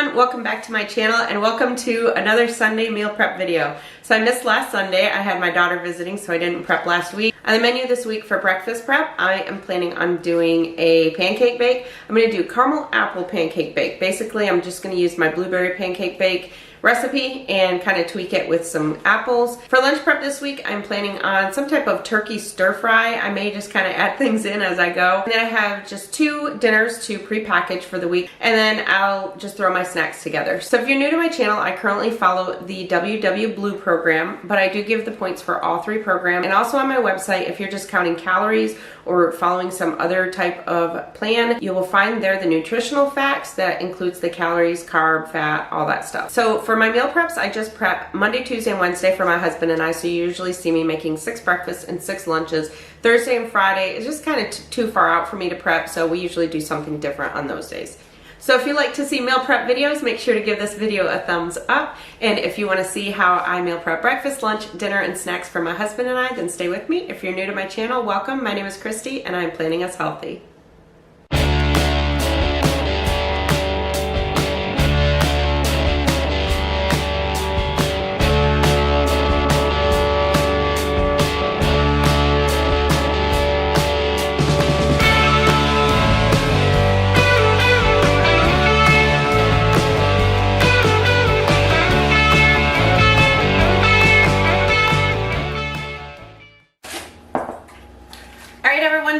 everyone, welcome back to my channel and welcome to another Sunday meal prep video. So I missed last Sunday. I had my daughter visiting, so I didn't prep last week. On the menu this week for breakfast prep, I am planning on doing a pancake bake. I'm going to do caramel apple pancake bake. Basically, I'm just going to use my blueberry pancake bake recipe and kind of tweak it with some apples. For lunch prep this week, I'm planning on some type of turkey stir fry. I may just kind of add things in as I go. And then I have just 2 dinners to pre-package for the week, and then I'll just throw my snacks together. So if you're new to my channel, I currently follow the WW Blue program, but I do give the points for all 3 programs. And also on my website, if you're just counting calories or following some other type of plan, you will find there the nutritional facts that includes the calories, carb, fat, all that stuff. So for my meal preps, I just prep Monday, Tuesday, and Wednesday for my husband and I, so you usually see me making 6 breakfasts and 6 lunches. Thursday and Friday is just kind of too far out for me to prep, so we usually do something different on those days. So if you like to see meal prep videos, make sure to give this video a thumbs up. And if you want to see how I meal prep breakfast, lunch, dinner, and snacks for my husband and I, then stay with me. If you're new to my channel, welcome. My name is Christy, and I'm planning us healthy.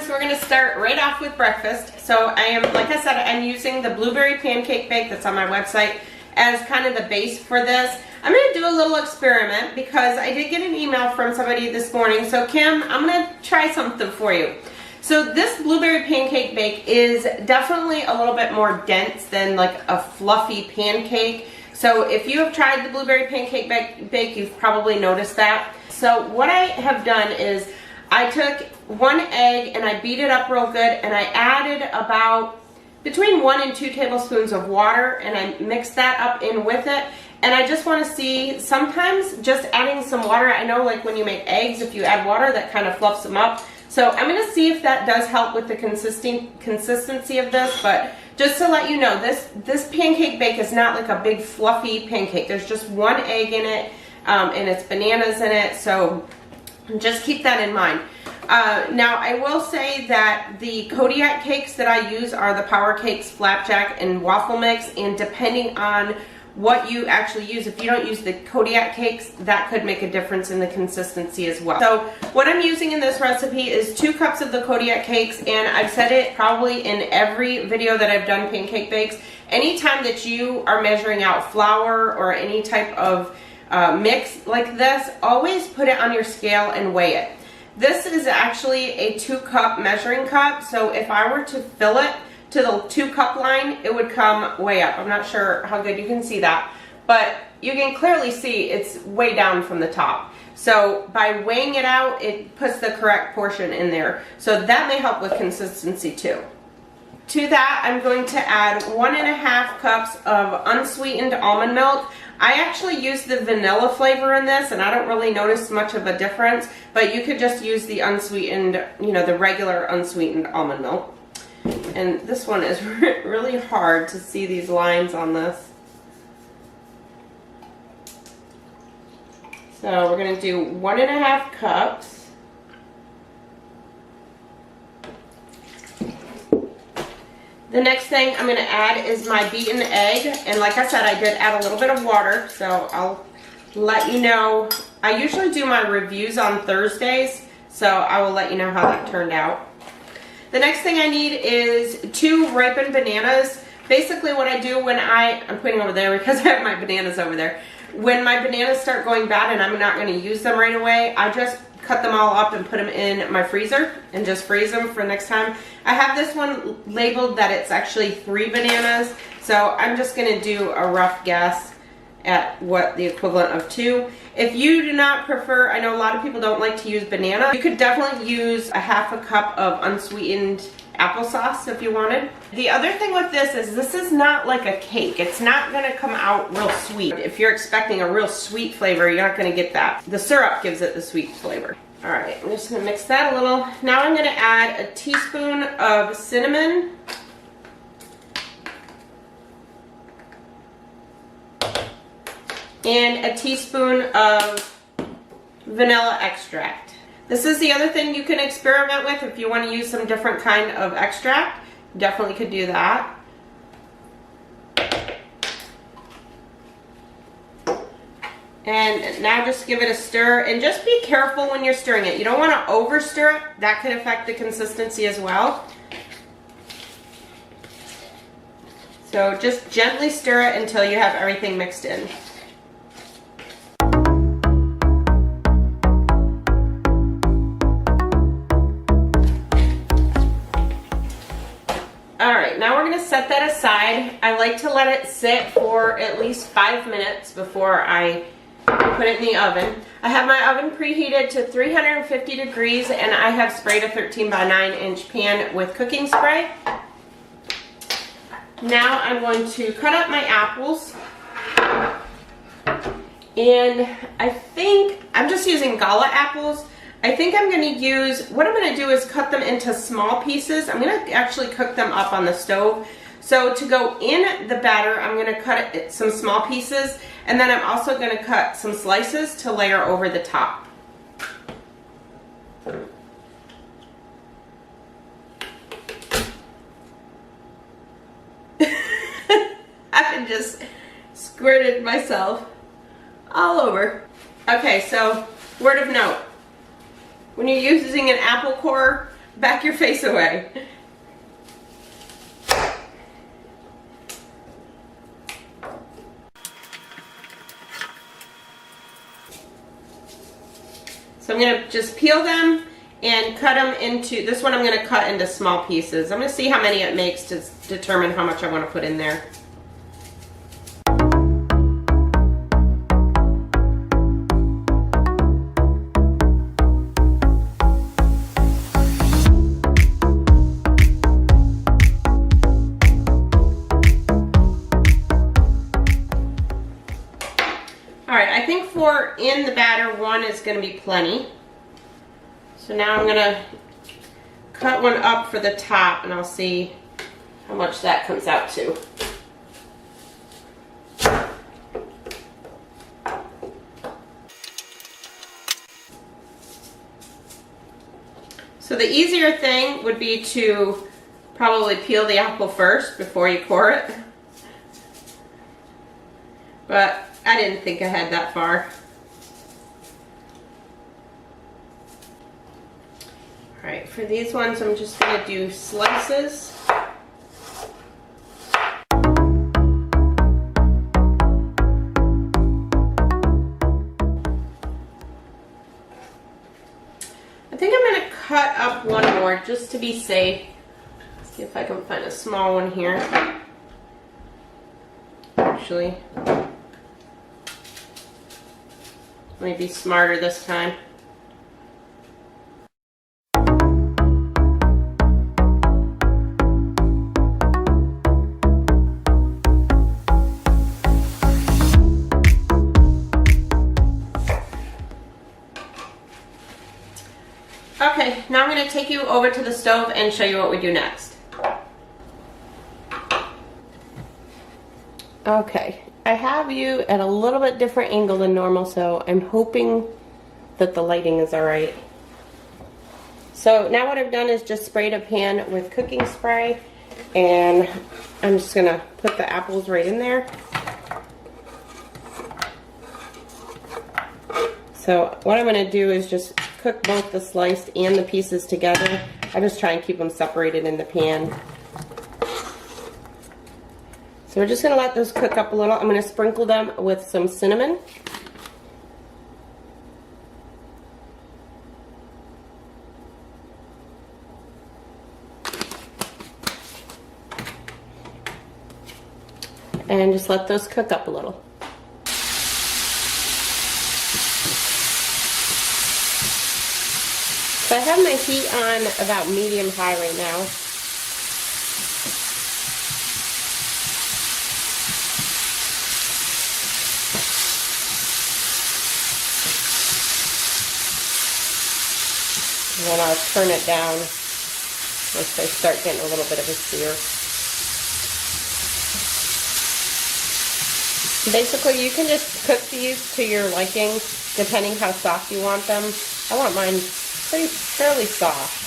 So we're going to start right off with breakfast. So I am, like I said, I'm using the blueberry pancake bake that's on my website as kind of the base for this. I'm going to do a little experiment because I did get an email from somebody this morning. So Kim, I'm going to try something for you. So this blueberry pancake bake is definitely a little bit more dense than like a fluffy pancake. So if you have tried the blueberry pancake bake, you've probably noticed that. So what I have done is I took 1 egg and I beat it up real good, and I added about between 1 and 2 tablespoons of water, and I mixed that up in with it. And I just want to see, sometimes just adding some water, I know like when you make eggs, if you add water, that kind of fluffs them up. So I'm going to see if that does help with the consistency of this, but just to let you know, this pancake bake is not like a big fluffy pancake. There's just 1 egg in it, and it's bananas in it, so just keep that in mind. Now I will say that the Kodiak cakes that I use are the Power Cakes, Flapjack, and Waffle Mix, and depending on what you actually use, if you don't use the Kodiak cakes, that could make a difference in the consistency as well. So what I'm using in this recipe is 2 cups of the Kodiak cakes, and I've said it probably in every video that I've done pancake bakes. Anytime that you are measuring out flour or any type of mix like this, always put it on your scale and weigh it. This is actually a 2-cup measuring cup, so if I were to fill it to the 2-cup line, it would come way up. I'm not sure how good you can see that, but you can clearly see it's way down from the top. So by weighing it out, it puts the correct portion in there. So that may help with consistency too. To that, I'm going to add 1.5 cups of unsweetened almond milk. I actually use the vanilla flavor in this, and I don't really notice much of a difference, but you could just use the unsweetened, you know, the regular unsweetened almond milk. And this one is really hard to see these lines on this. So we're going to do 1.5 cups. The next thing I'm going to add is my beaten egg, and like I said, I did add a little bit of water, so I'll let you know. I usually do my reviews on Thursdays, so I will let you know how that turned out. The next thing I need is 2 ripened bananas. Basically what I do when I'm putting over there because I have my bananas over there. When my bananas start going bad and I'm not going to use them right away, I just cut them all up and put them in my freezer and just freeze them for next time. I have this one labeled that it's actually 3 bananas, so I'm just going to do a rough guess at what the equivalent of 2. If you do not prefer, I know a lot of people don't like to use banana, you could definitely use a 1/2 cup of unsweetened applesauce if you wanted. The other thing with this is not like a cake. It's not going to come out real sweet. If you're expecting a real sweet flavor, you're not going to get that. The syrup gives it the sweet flavor. Alright, I'm just going to mix that a little. Now I'm going to add a teaspoon of cinnamon. and a teaspoon of vanilla extract. This is the other thing you can experiment with if you want to use some different kind of extract. Definitely could do that. And now just give it a stir, and just be careful when you're stirring it. You don't want to over stir it. That could affect the consistency as well. So just gently stir it until you have everything mixed in. Alright, now we're going to set that aside. I like to let it sit for at least 5 minutes before I put it in the oven. I have my oven preheated to 350 degrees, and I have sprayed a 13 by 9 inch pan with cooking spray. Now I'm going to cut up my apples, and I think I'm just using Gala apples. I think I'm going to use, what I'm going to do is cut them into small pieces. I'm going to actually cook them up on the stove. So to go in the batter, I'm going to cut it some small pieces, and then I'm also going to cut some slices to layer over the top. I just squirted myself all over. Okay, so word of note. When you're using an apple core, back your face away. So I'm going to just peel them and cut them into, this one I'm going to cut into small pieces. I'm going to see how many it makes to determine how much I want to put in there. Alright, I think for in the batter, one is going to be plenty. So now I'm going to cut one up for the top, and I'll see how much that comes out to. So the easier thing would be to probably peel the apple first before you core it. But I didn't think I had that far. Alright, for these ones I'm just going to do slices. I think I'm going to cut up one more just to be safe. Let's see if I can find a small one here. Actually, let me be smarter this time. Okay, now I'm going to take you over to the stove and show you what we do next. Okay, I have you at a little bit different angle than normal, so I'm hoping that the lighting is alright. So now what I've done is just sprayed a pan with cooking spray, and I'm just going to put the apples right in there. So what I'm going to do is just cook both the sliced and the pieces together. I just try and keep them separated in the pan. So we're just going to let those cook up a little. I'm going to sprinkle them with some cinnamon. And just let those cook up a little. So I have my heat on about medium-high right now. And then I'll turn it down once they start getting a little bit of a sear. Basically, you can just cook these to your liking, depending how soft you want them. I want mine fairly soft.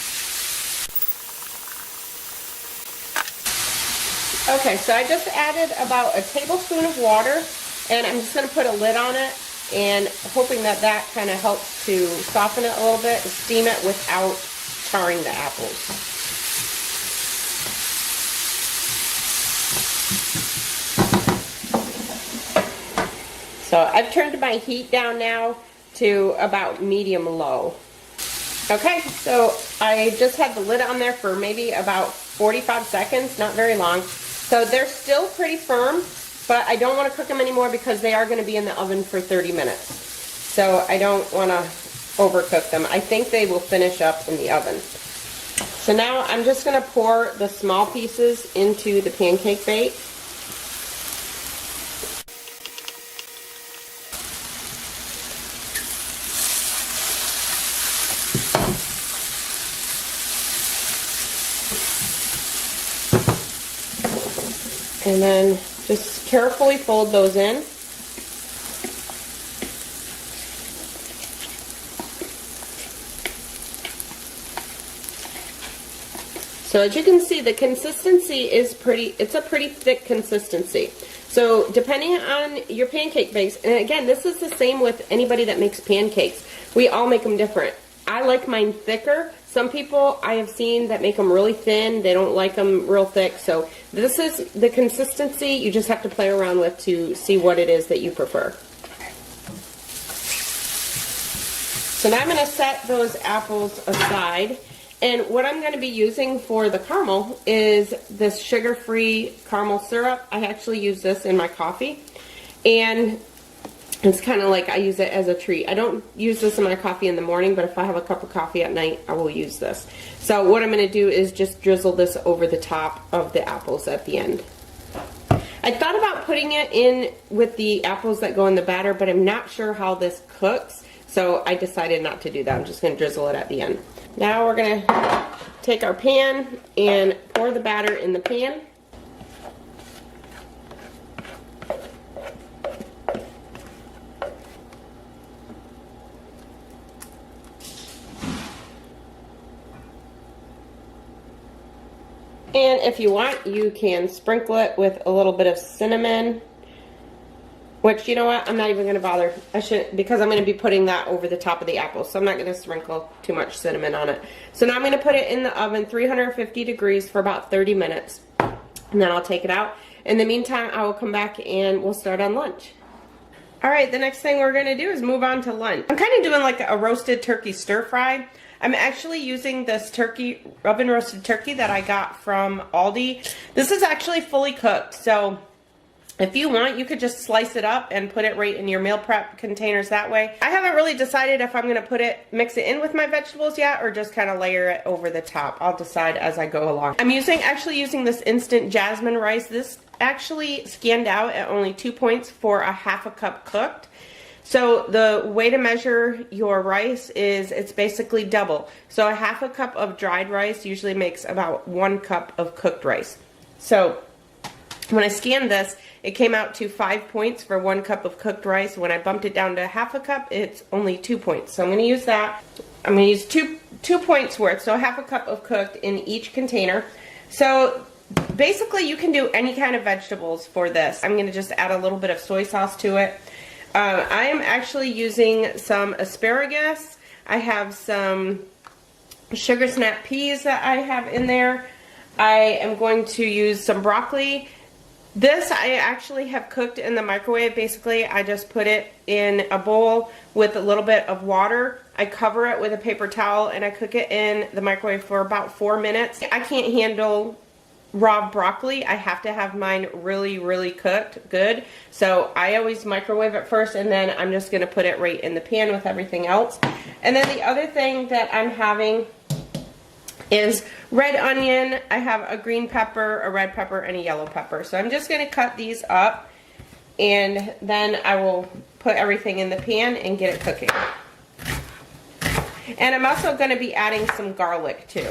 Okay, so I just added about a tablespoon of water, and I'm just going to put a lid on it, and hoping that that kind of helps to soften it a little bit and steam it without charring the apples. So I've turned my heat down now to about medium-low. Okay, so I just had the lid on there for maybe about 45 seconds, not very long. So they're still pretty firm, but I don't want to cook them anymore because they are going to be in the oven for 30 minutes. So I don't want to overcook them. I think they will finish up in the oven. So now I'm just going to pour the small pieces into the pancake bake. And then just carefully fold those in. So as you can see, the consistency is it's a pretty thick consistency. So depending on your pancake base, and again, this is the same with anybody that makes pancakes. We all make them different. I like mine thicker. Some people I have seen that make them really thin. They don't like them real thick. So this is the consistency you just have to play around with to see what it is that you prefer. So now I'm going to set those apples aside. And what I'm going to be using for the caramel is this sugar-free caramel syrup. I actually use this in my coffee. And it's kind of like I use it as a treat. I don't use this in my coffee in the morning, but if I have a cup of coffee at night, I will use this. So what I'm going to do is just drizzle this over the top of the apples at the end. I thought about putting it in with the apples that go in the batter, but I'm not sure how this cooks, so I decided not to do that. I'm just going to drizzle it at the end. Now we're going to take our pan and pour the batter in the pan. And if you want, you can sprinkle it with a little bit of cinnamon, which, you know what, I'm not even going to bother. I shouldn't, because I'm going to be putting that over the top of the apple, so I'm not going to sprinkle too much cinnamon on it. So now I'm going to put it in the oven, 350 degrees for about 30 minutes, and then I'll take it out. In the meantime, I will come back and we'll start on lunch. Alright, the next thing we're going to do is move on to lunch. I'm kind of doing like a roasted turkey stir fry. I'm actually using this oven roasted turkey that I got from Aldi. This is actually fully cooked, so if you want, you could just slice it up and put it right in your meal prep containers that way. I haven't really decided if I'm going to mix it in with my vegetables yet, or just kind of layer it over the top. I'll decide as I go along. I'm actually using this instant jasmine rice. This actually scanned out at only 2 points for a ½ cup cooked. So the way to measure your rice is it's basically double. So a ½ cup of dried rice usually makes about 1 cup of cooked rice. So when I scanned this, it came out to 5 points for 1 cup of cooked rice. When I bumped it down to ½ cup, it's only 2 points. So I'm going to use that. I'm going to use two points worth, so ½ cup of cooked in each container. So basically you can do any kind of vegetables for this. I'm going to just add a little bit of soy sauce to it. I am actually using some asparagus. I have some sugar snap peas that I have in there. I am going to use some broccoli. This I actually have cooked in the microwave. Basically, I just put it in a bowl with a little bit of water. I cover it with a paper towel and I cook it in the microwave for about 4 minutes. I can't handle raw broccoli. I have to have mine really, really cooked good. So I always microwave it first, and then I'm just going to put it right in the pan with everything else. And then the other thing that I'm having is red onion. I have a green pepper, a red pepper, and a yellow pepper. So I'm just going to cut these up, and then I will put everything in the pan and get it cooking. And I'm also going to be adding some garlic too.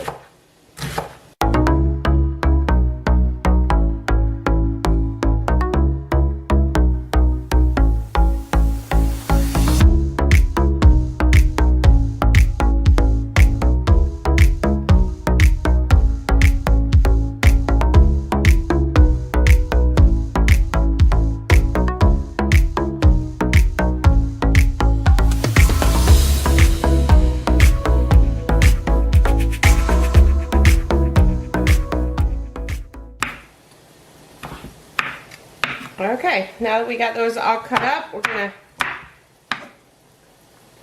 Okay, now that we got those all cut up, we're gonna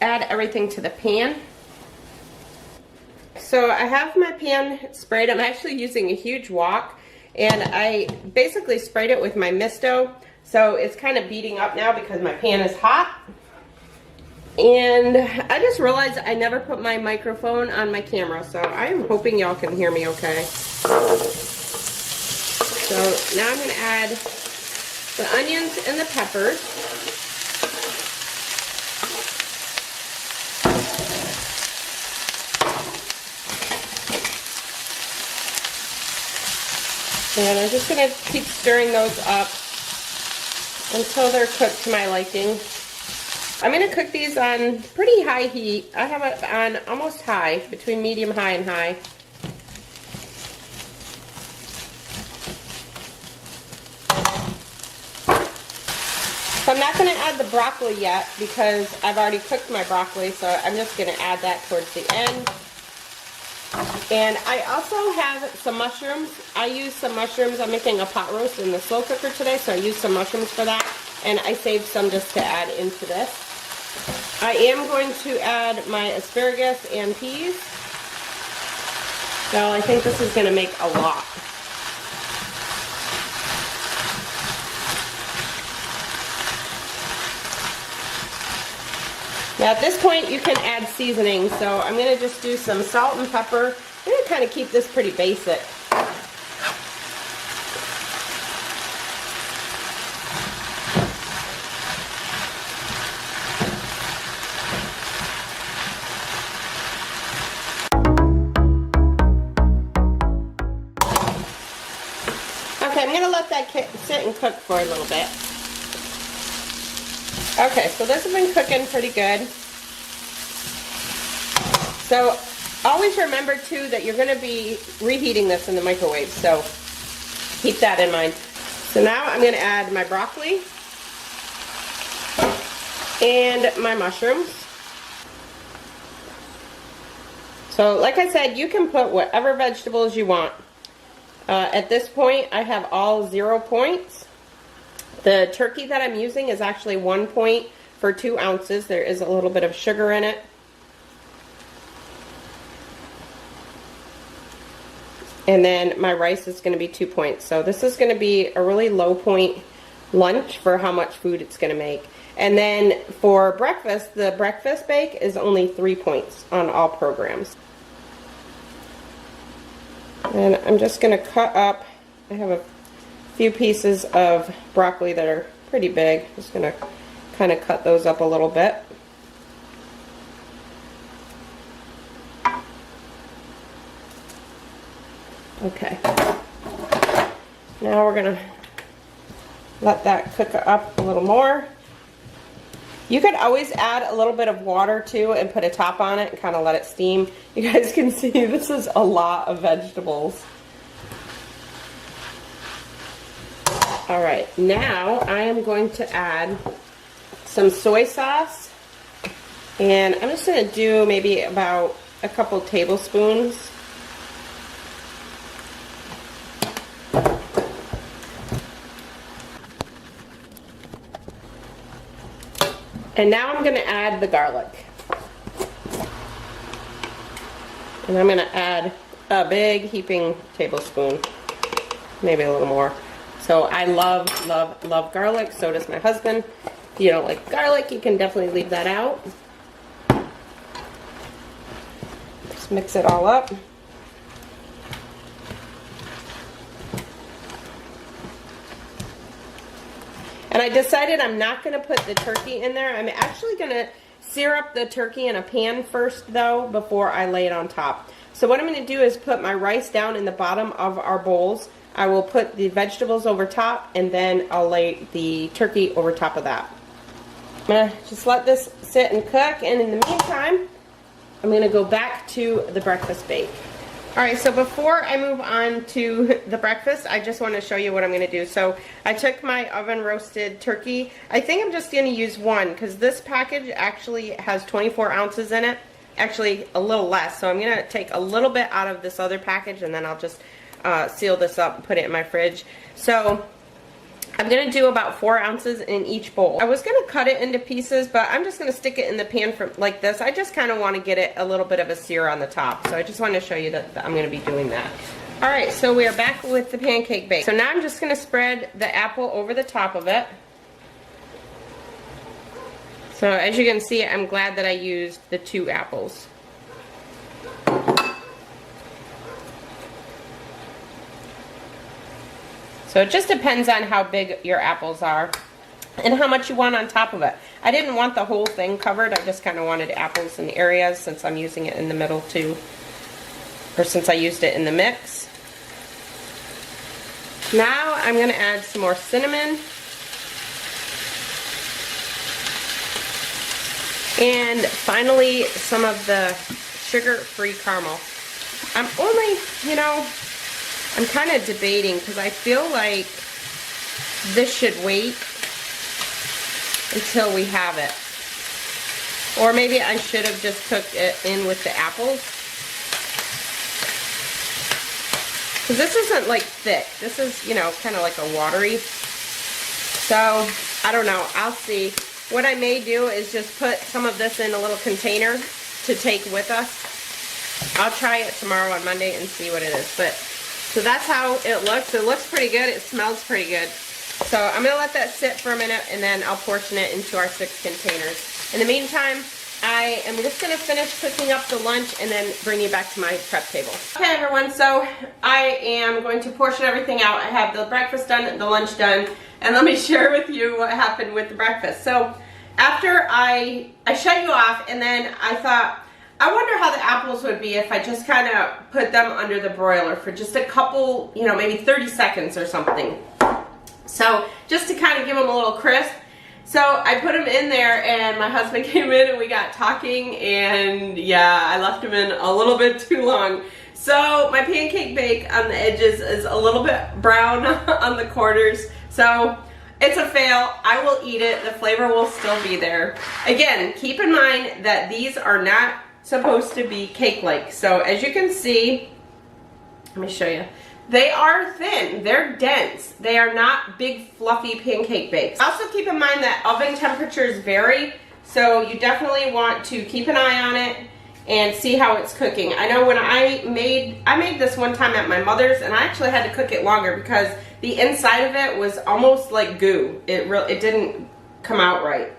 add everything to the pan. So I have my pan sprayed. I'm actually using a huge wok, and I basically sprayed it with my misto. So it's kind of beating up now because my pan is hot. And I just realized I never put my microphone on my camera, so I am hoping y'all can hear me okay. So now I'm gonna add the onions and the peppers. And I'm just going to keep stirring those up until they're cooked to my liking. I'm going to cook these on pretty high heat. I have it on almost high, between medium high and high. So I'm not going to add the broccoli yet because I've already cooked my broccoli, so I'm just going to add that towards the end. And I also have some mushrooms. I use some mushrooms. I'm making a pot roast in the slow cooker today, so I used some mushrooms for that. And I saved some just to add into this. I am going to add my asparagus and peas. So I think this is going to make a lot. Now at this point you can add seasoning, so I'm going to just do some salt and pepper. I'm going to kind of keep this pretty basic. Okay, I'm going to let that sit and cook for a little bit. Okay, so this has been cooking pretty good. So always remember too that you're going to be reheating this in the microwave, so keep that in mind. So now I'm going to add my broccoli and my mushrooms. So like I said, you can put whatever vegetables you want. At this point I have all 0 points. The turkey that I'm using is actually 1 point for 2 ounces. There is a little bit of sugar in it. And then my rice is going to be 2 points. So this is going to be a really low point lunch for how much food it's going to make. And then for breakfast, the breakfast bake is only 3 points on all programs. And I'm just going to cut up, I have a few pieces of broccoli that are pretty big. Just going to kind of cut those up a little bit. Okay. Now we're going to let that cook up a little more. You could always add a little bit of water too and put a top on it and kind of let it steam. You guys can see this is a lot of vegetables. Alright, now I am going to add some soy sauce, and I'm just going to do maybe about a couple tablespoons. And now I'm going to add the garlic. And I'm going to add a big heaping tablespoon, maybe a little more. So I love, love, love garlic. So does my husband. If you don't like garlic, you can definitely leave that out. Just mix it all up. And I decided I'm not going to put the turkey in there. I'm actually going to sear up the turkey in a pan first, though, before I lay it on top. So what I'm going to do is put my rice down in the bottom of our bowls. I will put the vegetables over top, and then I'll lay the turkey over top of that. I'm going to just let this sit and cook, and in the meantime, I'm going to go back to the breakfast bake. Alright, so before I move on to the breakfast, I just want to show you what I'm going to do. So I took my oven roasted turkey. I think I'm just going to use one because this package actually has 24 ounces in it. Actually, a little less. So I'm going to take a little bit out of this other package, and then I'll just seal this up and put it in my fridge. So I'm gonna do about 4 ounces in each bowl. I was gonna cut it into pieces, but I'm just gonna stick it in the pan like this. I just kind of want to get it a little bit of a sear on the top. So I just wanted to show you that I'm gonna be doing that. All right, so we are back with the pancake bake. So now I'm just gonna spread the apple over the top of it. So as you can see, I'm glad that I used the 2 apples. So it just depends on how big your apples are and how much you want on top of it. I didn't want the whole thing covered. I just kind of wanted apples in areas since I'm using it in the middle too, or since I used it in the mix. Now I'm going to add some more cinnamon. And finally, some of the sugar-free caramel. I'm only, you know, I'm kind of debating because I feel like this should wait until we have it. Or maybe I should have just cooked it in with the apples. Because this isn't like thick. This is, you know, kind of like a watery. So, I don't know. I'll see. What I may do is just put some of this in a little container to take with us. I'll try it tomorrow on Monday and see what it is. But so that's how it looks. It looks pretty good. It smells pretty good. So I'm going to let that sit for a minute and then I'll portion it into our 6 containers. In the meantime, I am just going to finish cooking up the lunch and then bring you back to my prep table. Okay everyone, so I am going to portion everything out. I have the breakfast done, the lunch done, and let me share with you what happened with the breakfast. So after I shut you off, and then I thought, I wonder how the apples would be if I just kind of put them under the broiler for just a couple, you know, maybe 30 seconds or something. So just to kind of give them a little crisp. So I put them in there and my husband came in and we got talking, and yeah, I left them in a little bit too long. So my pancake bake on the edges is a little bit brown on the corners. So it's a fail. I will eat it. The flavor will still be there. Again, keep in mind that these are not supposed to be cake-like. So as you can see, let me show you. They are thin. They're dense. They are not big fluffy pancake bakes. Also keep in mind that oven temperatures vary. So you definitely want to keep an eye on it and see how it's cooking. I know when I made this one time at my mother's, and I actually had to cook it longer because the inside of it was almost like goo. It didn't come out right.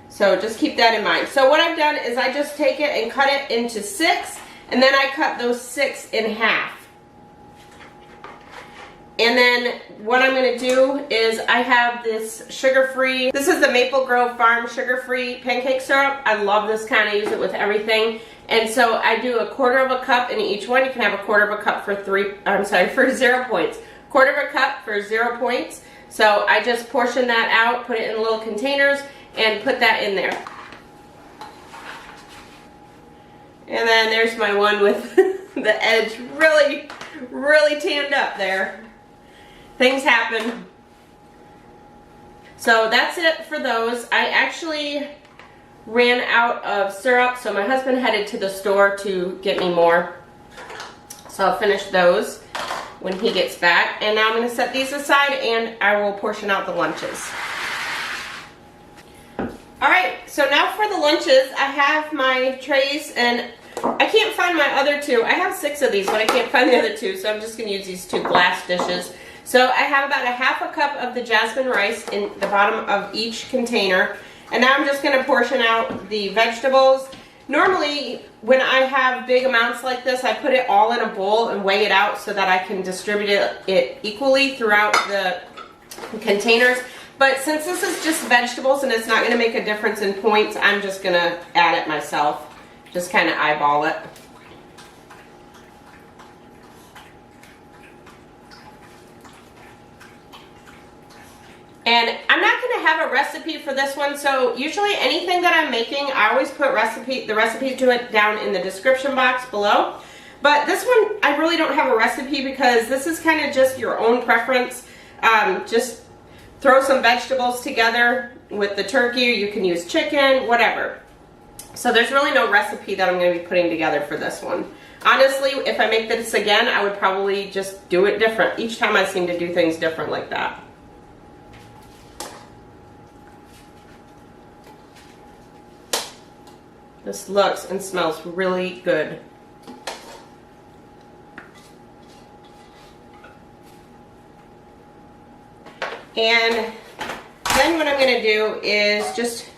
So just keep that in mind. So what I've done is I just take it and cut it into 6, and then I cut those 6 in half. And then what I'm going to do is I have this sugar-free, this is the Maple Grove Farm sugar-free pancake syrup. I love this kind. I use it with everything. And so I do 1/4 of a cup in each one. You can have 1/4 of a cup for for 0 points. 1/4 of a cup for 0 points. So I just portion that out, put it in little containers, and put that in there. And then there's my one with the edge really, really tanned up there. Things happen. So that's it for those. I actually ran out of syrup, so my husband headed to the store to get me more. So I'll finish those when he gets back. And now I'm going to set these aside and I will portion out the lunches. Alright, so now for the lunches, I have my trays, and I can't find my other 2. I have 6 of these, but I can't find the other 2, so I'm just going to use these 2 glass dishes. So I have about 1/2 cup of the jasmine rice in the bottom of each container. And now I'm just going to portion out the vegetables. Normally, when I have big amounts like this, I put it all in a bowl and weigh it out so that I can distribute it equally throughout the containers. But since this is just vegetables and it's not going to make a difference in points, I'm just going to add it myself. Just kind of eyeball it. And I'm not going to have a recipe for this one, so usually anything that I'm making, I always put the recipe to it down in the description box below. But this one, I really don't have a recipe because this is kind of just your own preference. Just throw some vegetables together with the turkey, or you can use chicken, whatever. So there's really no recipe that I'm going to be putting together for this one. Honestly, if I make this again, I would probably just do it different. Each time I seem to do things different like that. This looks and smells really good. And then what I'm going to do is just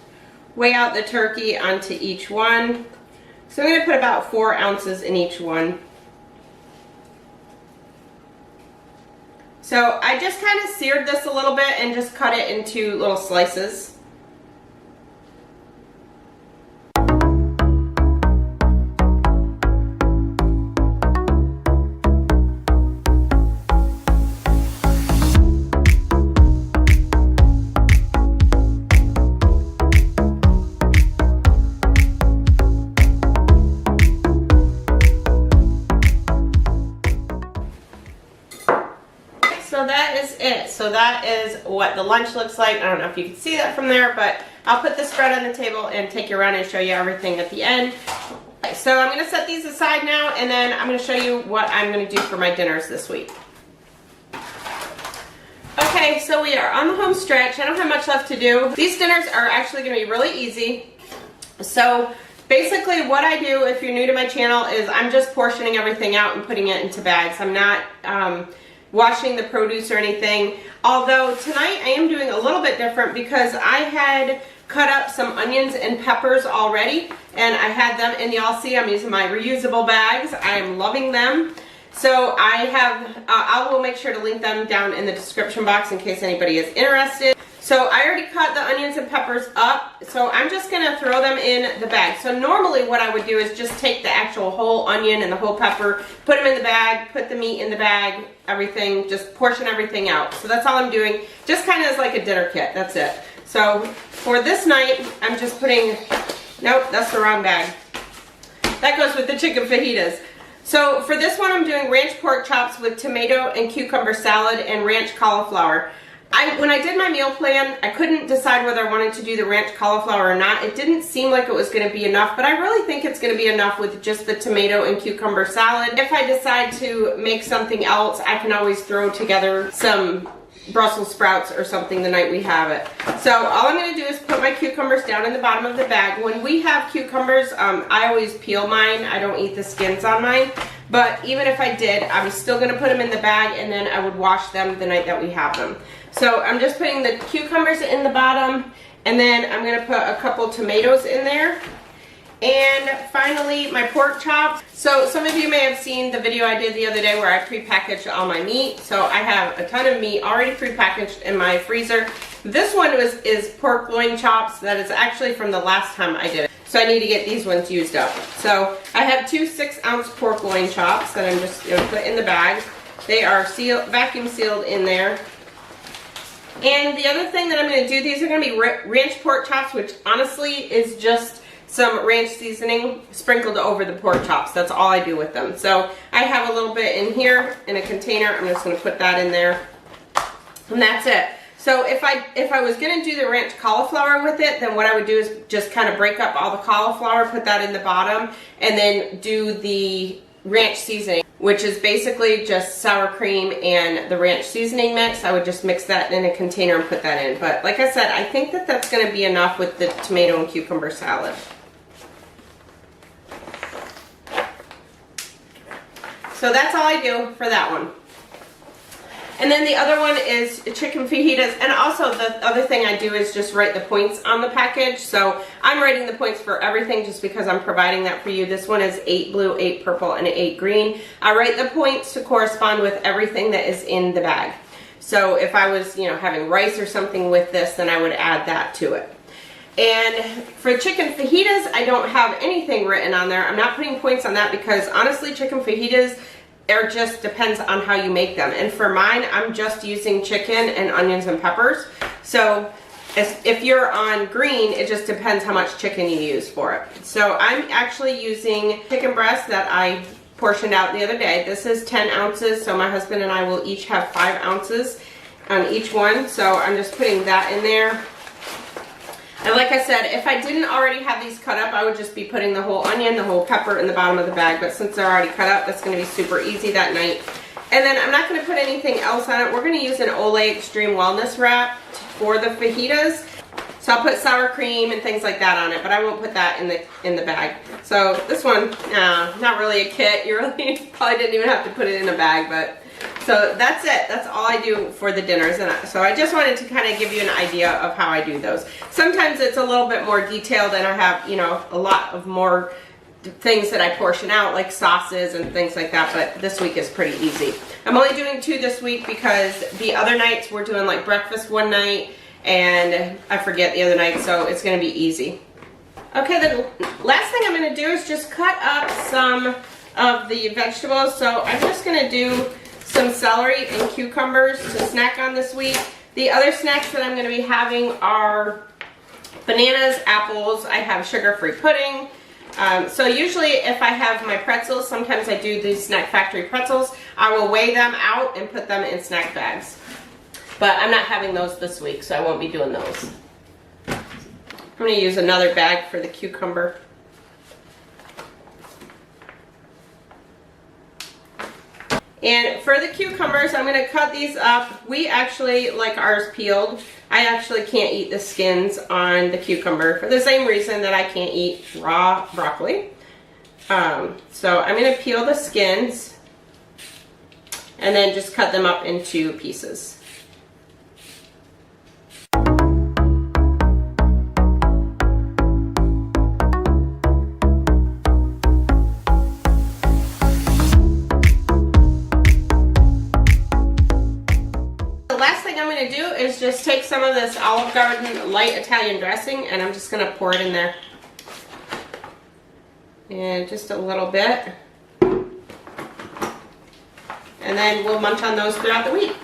weigh out the turkey onto each one. So I'm going to put about 4 ounces in each one. So I just kind of seared this a little bit and just cut it into little slices. So that is it. So that is what the lunch looks like. I don't know if you can see that from there, but I'll put the spread on the table and take you around and show you everything at the end. So I'm going to set these aside now, and then I'm going to show you what I'm going to do for my dinners this week. Okay, so we are on the home stretch. I don't have much left to do. These dinners are actually going to be really easy. So basically what I do, if you're new to my channel, is I'm just portioning everything out and putting it into bags. I'm not washing the produce or anything. Although tonight I am doing a little bit different because I had cut up some onions and peppers already, and I had them, and y'all see I'm using my reusable bags. I am loving them. So I have, I will make sure to link them down in the description box in case anybody is interested. So I already cut the onions and peppers up, so I'm just going to throw them in the bag. So normally what I would do is just take the actual whole onion and the whole pepper, put them in the bag, put the meat in the bag, everything, just portion everything out. So that's all I'm doing, just kind of as like a dinner kit, that's it. So for this night, I'm just putting, nope, that's the wrong bag. That goes with the chicken fajitas. So for this one, I'm doing ranch pork chops with tomato and cucumber salad and ranch cauliflower. When I did my meal plan, I couldn't decide whether I wanted to do the ranch cauliflower or not. It didn't seem like it was going to be enough, but I really think it's going to be enough with just the tomato and cucumber salad. If I decide to make something else, I can always throw together some Brussels sprouts or something the night we have it. So all I'm going to do is put my cucumbers down in the bottom of the bag. When we have cucumbers, I always peel mine. I don't eat the skins on mine. But even if I did, I was still going to put them in the bag, and then I would wash them the night that we have them. So I'm just putting the cucumbers in the bottom, and then I'm going to put a couple tomatoes in there. And finally, my pork chops. So some of you may have seen the video I did the other day where I pre-packaged all my meat. So I have a ton of meat already pre-packaged in my freezer. This one is pork loin chops. That is actually from the last time I did it. So I need to get these ones used up. So I have 2 6-ounce pork loin chops that I'm just going to put in the bag. They are sealed, vacuum sealed in there. And the other thing that I'm going to do, these are going to be ranch pork chops, which honestly is just some ranch seasoning sprinkled over the pork chops. That's all I do with them. So I have a little bit in here in a container. I'm just going to put that in there. And that's it. So if I was going to do the ranch cauliflower with it, then what I would do is just kind of break up all the cauliflower, put that in the bottom, and then do the ranch seasoning, which is basically just sour cream and the ranch seasoning mix. I would just mix that in a container and put that in. But like I said, I think that that's going to be enough with the tomato and cucumber salad. So that's all I do for that one. And then the other one is chicken fajitas. And also the other thing I do is just write the points on the package. So I'm writing the points for everything just because I'm providing that for you. This one is 8 blue, 8 purple, and 8 green. I write the points to correspond with everything that is in the bag. So if I was, having rice or something with this, then I would add that to it. And for chicken fajitas, I don't have anything written on there. I'm not putting points on that because honestly, chicken fajitas, it just depends on how you make them. And for mine, I'm just using chicken and onions and peppers. So if you're on green, it just depends how much chicken you use for it. So I'm actually using chicken breast that I portioned out the other day. This is 10 ounces, so my husband and I will each have 5 ounces on each one. So I'm just putting that in there. And like I said, if I didn't already have these cut up, I would just be putting the whole onion, the whole pepper in the bottom of the bag. But since they're already cut up, that's going to be super easy that night. And then I'm not going to put anything else on it. We're going to use an Olay Extreme Wellness Wrap for the fajitas. So I'll put sour cream and things like that on it, but I won't put that in the bag. So this one, not really a kit. You really probably didn't even have to put it in a bag, but so that's it. That's all I do for the dinners. And so I just wanted to kind of give you an idea of how I do those. Sometimes it's a little bit more detailed and I have, you know, a lot of more things that I portion out, like sauces and things like that, but this week is pretty easy. I'm only doing 2 this week because the other nights we're doing like breakfast one night and I forget the other night, so it's going to be easy. Okay, the last thing I'm going to do is just cut up some of the vegetables. So I'm just going to do some celery and cucumbers to snack on this week. The other snacks that I'm going to be having are bananas, apples. I have sugar-free pudding. So usually if I have my pretzels, sometimes I do these Snack Factory pretzels, I will weigh them out and put them in snack bags. But I'm not having those this week, so I won't be doing those. I'm going to use another bag for the cucumber. And for the cucumbers, I'm going to cut these up. We actually like ours peeled. I actually can't eat the skins on the cucumber for the same reason that I can't eat raw broccoli. So I'm going to peel the skins and then just cut them up into pieces. Do is just take some of this Olive Garden light Italian dressing and I'm just going to pour it in there. And just a little bit. And then we'll munch on those throughout the week.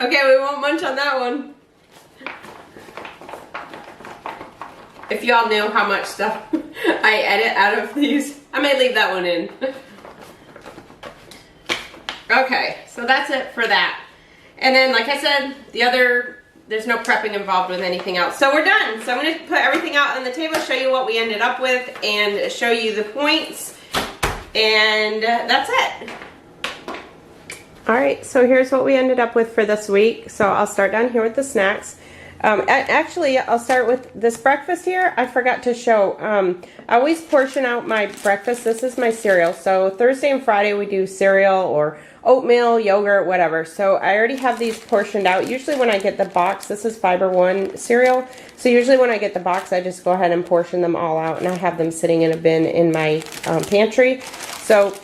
Okay, we won't munch on that one. If y'all knew how much stuff I edit out of these, I may leave that one in. Okay, so that's it for that. And then, like I said, there's no prepping involved with anything else. So we're done. So I'm going to put everything out on the table, show you what we ended up with, and show you the points. And that's it. Alright, so here's what we ended up with for this week. So I'll start down here with the snacks. Actually, I'll start with this breakfast here. I forgot to show. I always portion out my breakfast. This is my cereal. So Thursday and Friday we do cereal or oatmeal, yogurt, whatever. So I already have these portioned out. Usually when I get the box, this is Fiber One cereal. So usually when I get the box, I just go ahead and portion them all out, and I have them sitting in a bin in my pantry. So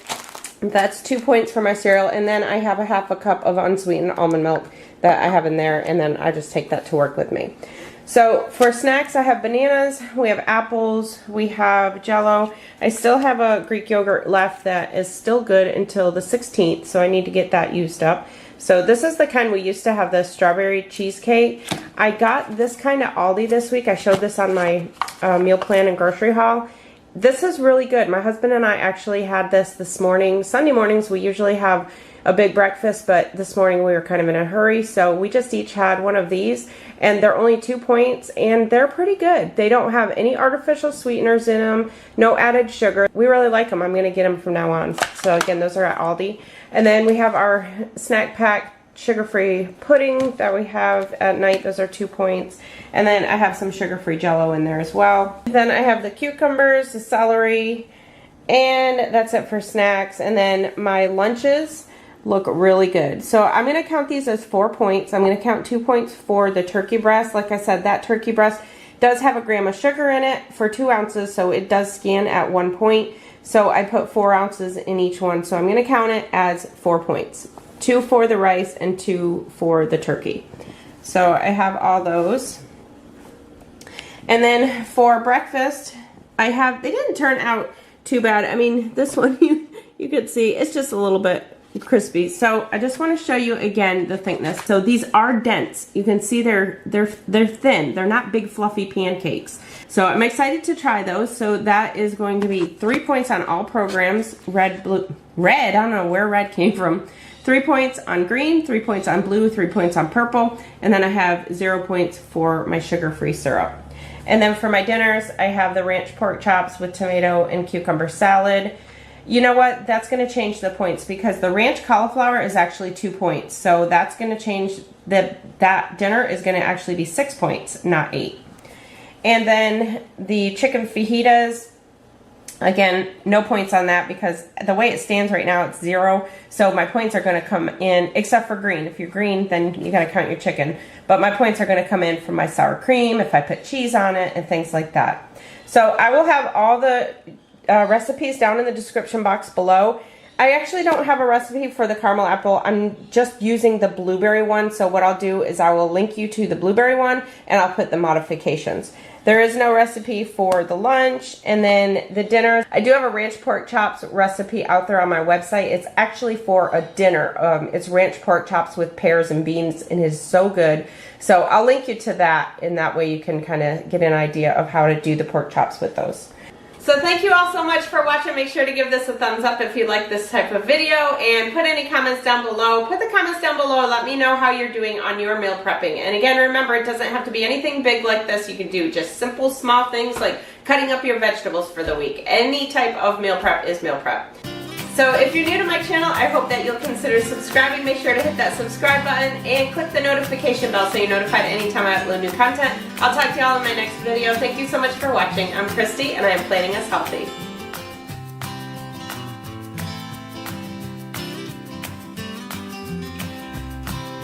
that's 2 points for my cereal, and then I have a half a cup of unsweetened almond milk that I have in there, and then I just take that to work with me. So for snacks, I have bananas, we have apples, we have Jell-O. I still have a Greek yogurt left that is still good until the 16th, so I need to get that used up. So this is the kind we used to have, the strawberry cheesecake. I got this kind at Aldi this week. I showed this on my meal plan and grocery haul. This is really good. My husband and I actually had this morning. Sunday mornings we usually have a big breakfast, but this morning we were kind of in a hurry, so we just each had one of these, and they're only 2 points, and they're pretty good. They don't have any artificial sweeteners in them, no added sugar. We really like them. I'm going to get them from now on. So again, those are at Aldi. And then we have our snack pack sugar-free pudding that we have at night. Those are 2 points. And then I have some sugar-free Jell-O in there as well. Then I have the cucumbers, the celery, and that's it for snacks. And then my lunches look really good. So I'm going to count these as 4 points. I'm going to count 2 points for the turkey breast. Like I said, that turkey breast does have a gram of sugar in it for 2 ounces, so it does scan at 1 point. So I put 4 ounces in each one, so I'm going to count it as 4 points. 2 for the rice and 2 for the turkey. So I have all those. And then for breakfast, they didn't turn out too bad. I mean, this one you could see it's just a little bit crispy. So I just want to show you again the thickness. So these are dense. You can see they're thin. They're not big fluffy pancakes. So I'm excited to try those. So that is going to be 3 points on all programs. Red, blue, red. I don't know where red came from. 3 points on green, 3 points on blue, 3 points on purple, and then I have 0 points for my sugar-free syrup. And then for my dinners, I have the ranch pork chops with tomato and cucumber salad. you know what? That's going to change the points because the ranch cauliflower is actually 2 points. So that's going to change that dinner is going to actually be 6 points, not 8. And then the chicken fajitas, again, no points on that because the way it stands right now, it's 0. So my points are going to come in, except for green. If you're green, then you got to count your chicken. But my points are going to come in from my sour cream, if I put cheese on it, and things like that. So I will have all the recipes down in the description box below. I actually don't have a recipe for the caramel apple. I'm just using the blueberry one. So what I'll do is I will link you to the blueberry one and I'll put the modifications. There is no recipe for the lunch. And then the dinner, I do have a ranch pork chops recipe out there on my website. It's actually for a dinner. It's ranch pork chops with pears and beans and it is so good. So I'll link you to that, and that way you can kind of get an idea of how to do the pork chops with those. So thank you all so much for watching. Make sure to give this a thumbs up if you like this type of video, and put any comments down below. Put the comments down below and let me know how you're doing on your meal prepping. And again, remember, it doesn't have to be anything big like this. You can do just simple, small things like cutting up your vegetables for the week. Any type of meal prep is meal prep. So if you're new to my channel, I hope that you'll consider subscribing. Make sure to hit that subscribe button and click the notification bell so you're notified anytime I upload new content. I'll talk to y'all in my next video. Thank you so much for watching. I'm Christy and I am planning us healthy.